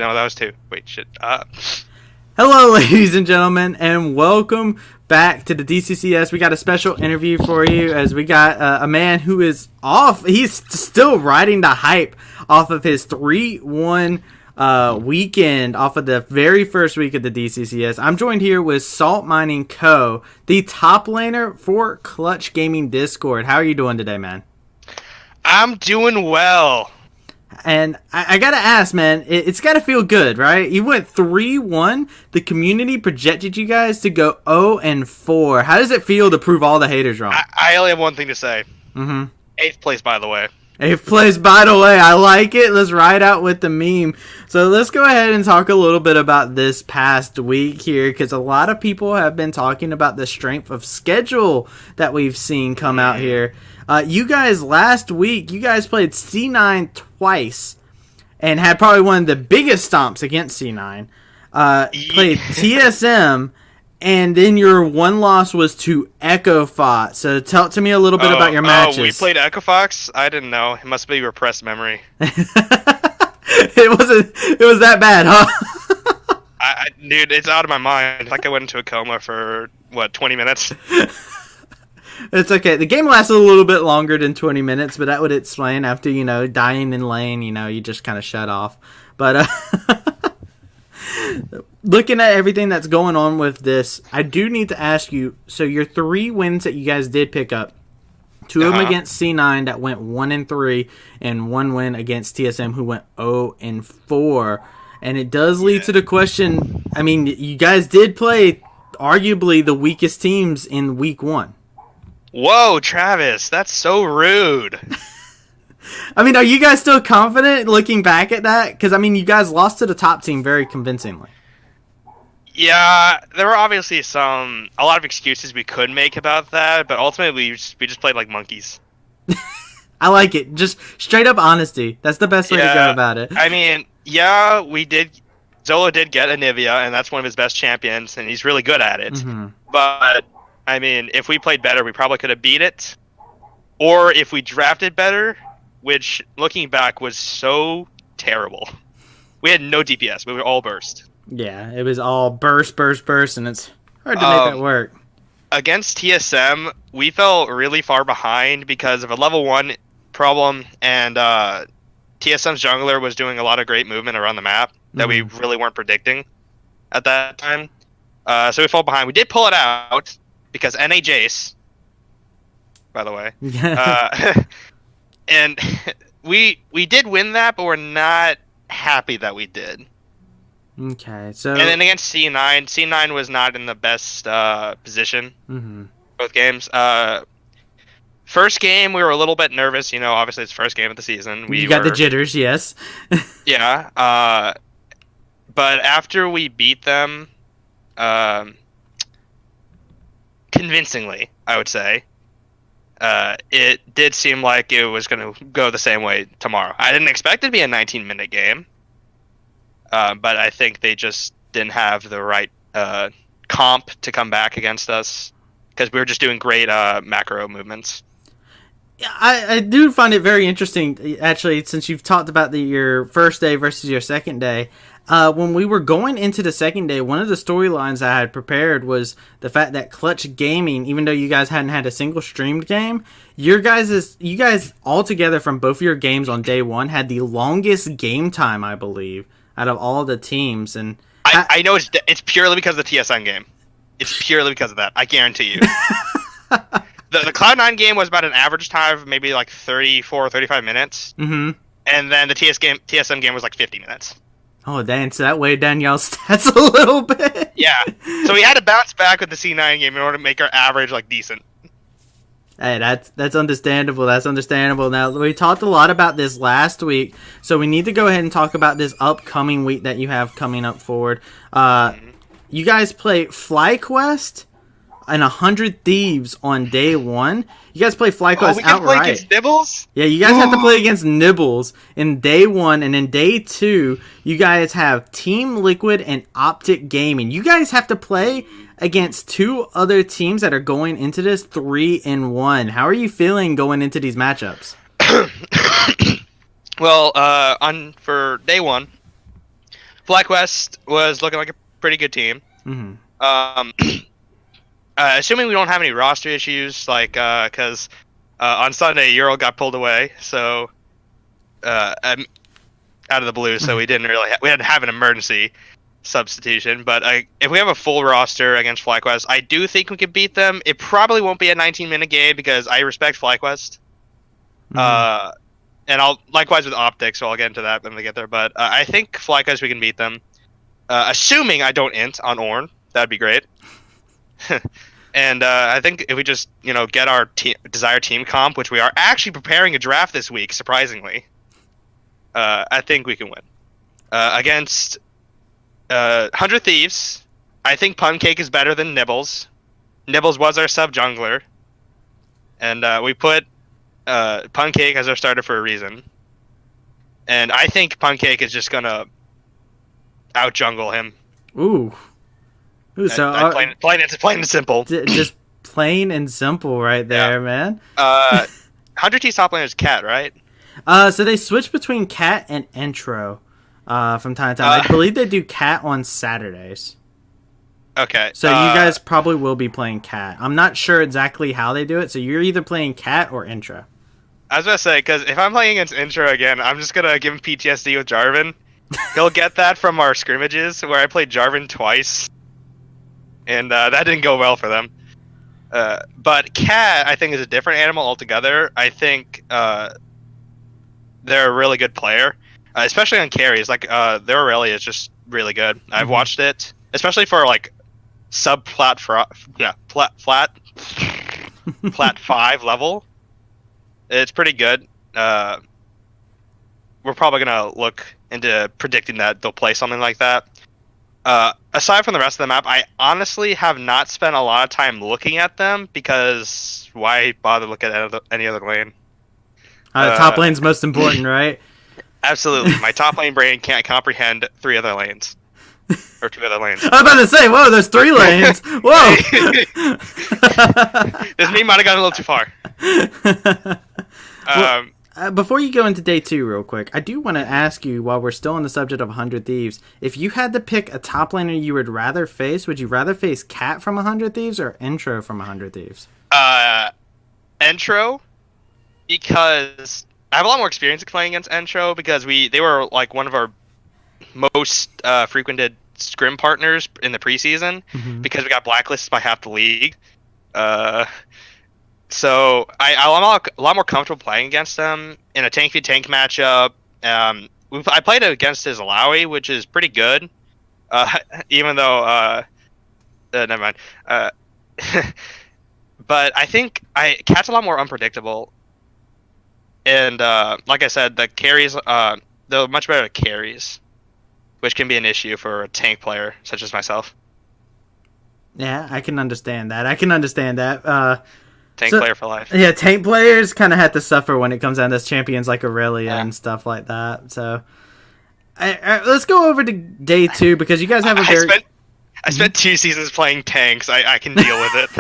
Wait, no, that was 2. Wait, shit. Hello, ladies and gentlemen, and welcome back to the DCCS. We got a special interview for you as we got a man who is off. He's still riding the hype off of his 3-1 weekend off of the very first week of the DCCS. I'm joined here with Salt Mining Co., the top laner for Clutch Gaming Discord. How are you doing today, man? I'm doing well. And I gotta ask, man, it's gotta feel good, right? You went 3-1. The community projected you guys to go 0-4. How does it feel to prove all the haters wrong? I only have one thing to say. Mm-hmm. 8th place, by the way. 8th place, by the way. I like it. Let's ride out with the meme. So let's go ahead and talk a little bit about this past week here, because a lot of people have been talking about the strength of schedule that we've seen come out here. You guys, last week, you guys played C9 twice and had probably one of the biggest stomps against C9. Played TSM, and then your one loss was to Echo Fox. So tell to me a little bit about your matches. Oh, we played Echo Fox? I didn't know. It must be repressed memory. It was that bad, huh? Dude, it's out of my mind. Like I went into a coma for, 20 minutes? It's okay. The game lasted a little bit longer than 20 minutes, but that would explain after, dying in lane, you just kind of shut off. But looking at everything that's going on with this, I do need to ask you, so your 3 wins that you guys did pick up, 2 of them against C9 that went 1-3, and 1 win against TSM who went 0-4. And it does lead to the question, I mean, you guys did play arguably the weakest teams in week 1. Whoa, Travis, that's so rude. I mean, are you guys still confident looking back at that? Because, I mean, you guys lost to the top team very convincingly. Yeah, there were obviously a lot of excuses we could make about that, but ultimately we just played like monkeys. I like it. Just straight up honesty. That's the best way to go about it. I mean, yeah, Zolo did get Anivia, and that's one of his best champions, and he's really good at it. Mm-hmm. But I mean, if we played better, we probably could have beat it. Or if we drafted better, which, looking back, was so terrible. We had no DPS. We were all burst. Yeah, it was all burst, and it's hard to make that work. Against TSM, we fell really far behind because of a level 1 problem, and TSM's jungler was doing a lot of great movement around the map that we really weren't predicting at that time. So we fell behind. We did pull it out, because NA Jace, by the way, and we did win that, but we're not happy that we did. Okay, so and then against C9 was not in the best position. Both games. First game we were a little bit nervous. Obviously it's first game of the season. You got the jitters, yes. Yeah. But after we beat them, convincingly, I would say, it did seem like it was going to go the same way tomorrow. I didn't expect it to be a 19-minute game, but I think they just didn't have the right comp to come back against us, because we were just doing great macro movements. I do find it very interesting, actually, since you've talked about your first day versus your second day. When we were going into the second day, one of the storylines I had prepared was the fact that Clutch Gaming, even though you guys hadn't had a single streamed game, you guys all together from both of your games on day 1 had the longest game time, I believe, out of all the teams. And I know it's purely because of the TSN game. It's purely because of that. I guarantee you. The Cloud9 game was about an average time of maybe like 34 or 35 minutes. Mm-hmm. And then the TSM game was like 50 minutes. Oh, dang. So that weighed down y'all's stats a little bit. Yeah. So we had to bounce back with the C9 game in order to make our average like decent. Hey, that's understandable. That's understandable. Now, we talked a lot about this last week, so we need to go ahead and talk about this upcoming week that you have coming up forward. You guys play FlyQuest and 100 Thieves on day 1. You guys play FlyQuest we can outright. Play against Nibbles? Yeah, you guys have to play against Nibbles in day 1, and in day 2, you guys have Team Liquid and Optic Gaming. You guys have to play against 2 other teams that are going into this 3-1. How are you feeling going into these matchups? Well, for day 1, FlyQuest was looking like a pretty good team. Assuming we don't have any roster issues, like because on Sunday Euro got pulled away, so out of the blue, so we didn't really we didn't have an emergency substitution. But if we have a full roster against FlyQuest, I do think we can beat them. It probably won't be a 19-minute game because I respect FlyQuest. And I'll likewise with Optics, so I'll get into that when we get there. But I think FlyQuest we can beat them, assuming I don't int on Ornn. That'd be great. And I think if we just get our desired team comp, which we are actually preparing a draft this week, surprisingly, I think we can win against 100 Thieves. I think Puncake is better than Nibbles. Nibbles was our sub jungler, and we put Puncake as our starter for a reason. And I think Puncake is just gonna out jungle him. Ooh, so plain and simple. Just plain and simple, right there, man. 100 T top laner is Cat, right? So they switch between Cat and Intro from time to time. I believe they do Cat on Saturdays. Okay. So you guys probably will be playing Cat. I'm not sure exactly how they do it. So you're either playing Cat or Intro. I was gonna say, because if I'm playing against Intro again, I'm just gonna give him PTSD with Jarvan. He'll get that from our scrimmages where I played Jarvan twice, and that didn't go well for them. But Cat, I think, is a different animal altogether. I think they're a really good player, especially on carries. Like their Aurelia is just really good. I've watched it, especially for like plat 5 level. It's pretty good. We're probably gonna look into predicting that they'll play something like that. Aside from the rest of the map, I honestly have not spent a lot of time looking at them because why bother looking at any other lane? Top lane's most important, right? Absolutely. My top lane brain can't comprehend 3 other lanes. Or 2 other lanes. I was about to say, whoa, there's 3 lanes. Whoa! This meme might have gone a little too far. Before you go into day 2 real quick, I do want to ask you, while we're still on the subject of 100 Thieves, if you had to pick a top laner you would rather face, would you rather face Cat from 100 Thieves or Intro from 100 Thieves? Intro, because I have a lot more experience playing against Intro because they were like one of our most frequented scrim partners in the preseason because we got blacklisted by half the league. So I'm a lot more comfortable playing against them in a tank v tank matchup. I played against his Alawi, which is pretty good. Even though never mind. But I think Cat's a lot more unpredictable. And like I said, the carries they're much better at carries, which can be an issue for a tank player such as myself. Yeah, I can understand that. Tank player for life. Yeah, tank players kind of have to suffer when it comes down to champions like Aurelia and stuff like that. So, let's go over to day 2 because you guys have I spent 2 seasons playing tanks. I can deal with it.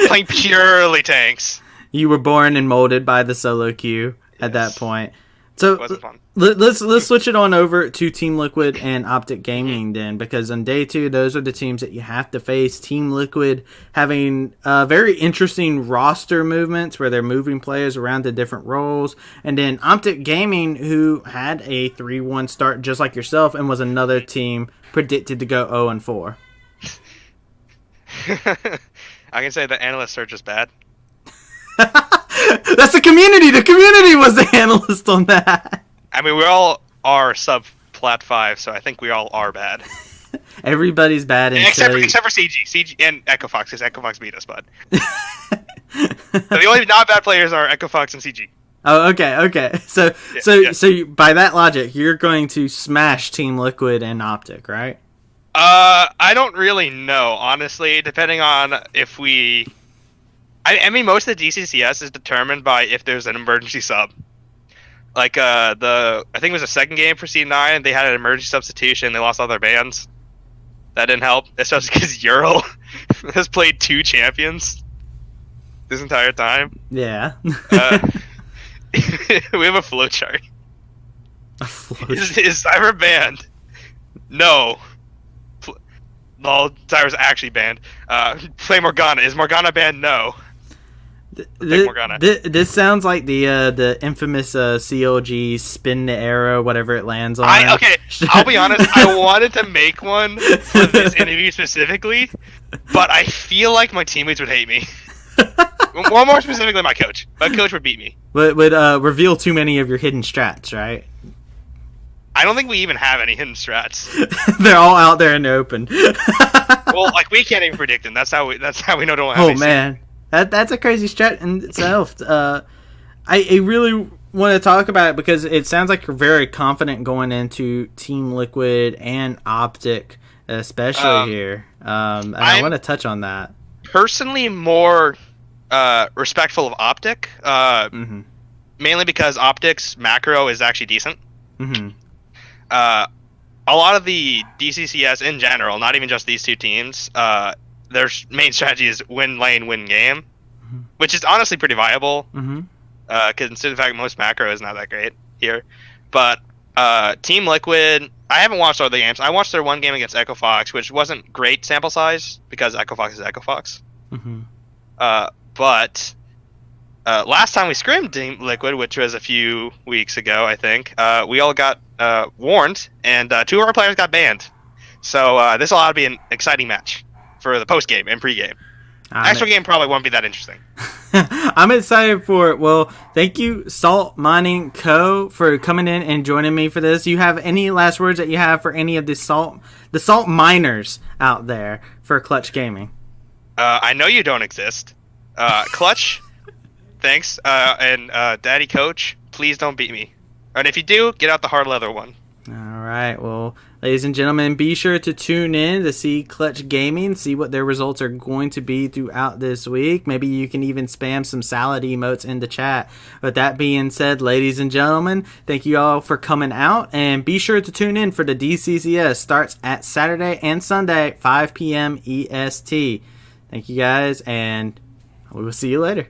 Playing purely tanks. You were born and molded by the solo queue at that point. So it wasn't fun. Let's switch it on over to Team Liquid and Optic Gaming then, because on day 2, those are the teams that you have to face. Team Liquid having very interesting roster movements where they're moving players around to different roles, and then Optic Gaming, who had a 3-1 start just like yourself and was another team predicted to go 0-4. I can say the analyst search is bad. That's the community. The community was the analyst on that. I mean, we all are sub plat 5, so I think we all are bad. Everybody's bad except for CG and Echo Fox, because Echo Fox beat us, bud. So the only not bad players are Echo Fox and CG. Oh, okay. So by that logic, you're going to smash Team Liquid and Optic, right? I don't really know, honestly. Depending on if we, I mean, most of the DCCS is determined by if there's an emergency sub. Like I think it was the second game for C9. They had an emergency substitution. They lost all their bans. That didn't help, especially because Euro has played 2 champions this entire time. Yeah. We have a flowchart. A flowchart. Is cyber banned? No. Lol, Tyra's actually banned. Play Morgana. Is Morgana banned? No. Pick Morgana. This sounds like the infamous CLG spin the arrow, whatever it lands on. I'll be honest. I wanted to make one for this interview specifically, but I feel like my teammates would hate me. Well, more specifically, my coach. My coach would beat me. Would reveal too many of your hidden strats, right? I don't think we even have any hidden strats. They're all out there in the open. Well, like we can't even predict them. That's how we know don't have. Oh man, that's a crazy strat in itself. I really want to talk about it because it sounds like you're very confident going into Team Liquid and Optic, especially here. And I want to touch on that. Personally, more respectful of Optic, mainly because Optic's macro is actually decent. Mm-hmm. A lot of the DCCS in general, not even just these two teams, their main strategy is win lane, win game, which is honestly pretty viable. Considering the fact most macro is not that great here. But Team Liquid, I haven't watched all the games. I watched their one game against Echo Fox, which wasn't great sample size because Echo Fox is Echo Fox. But last time we scrimmed Team Liquid, which was a few weeks ago, I think, we all got warned, and two of our players got banned. So this will ought to be an exciting match for the post game and pre game. Actual game probably won't be that interesting. I'm excited for it. Well, thank you, Salt Mining Co., for coming in and joining me for this. You have any last words that you have for any of the salt miners out there for Clutch Gaming? I know you don't exist. Clutch, thanks. And Daddy Coach, please don't beat me. And if you do, get out the hard leather one. All right. Well, ladies and gentlemen, be sure to tune in to see Clutch Gaming, see what their results are going to be throughout this week. Maybe you can even spam some salad emotes in the chat. With that being said, ladies and gentlemen, thank you all for coming out, and be sure to tune in for the DCCS. Starts at Saturday and Sunday, 5 p.m. EST. Thank you guys, and we will see you later.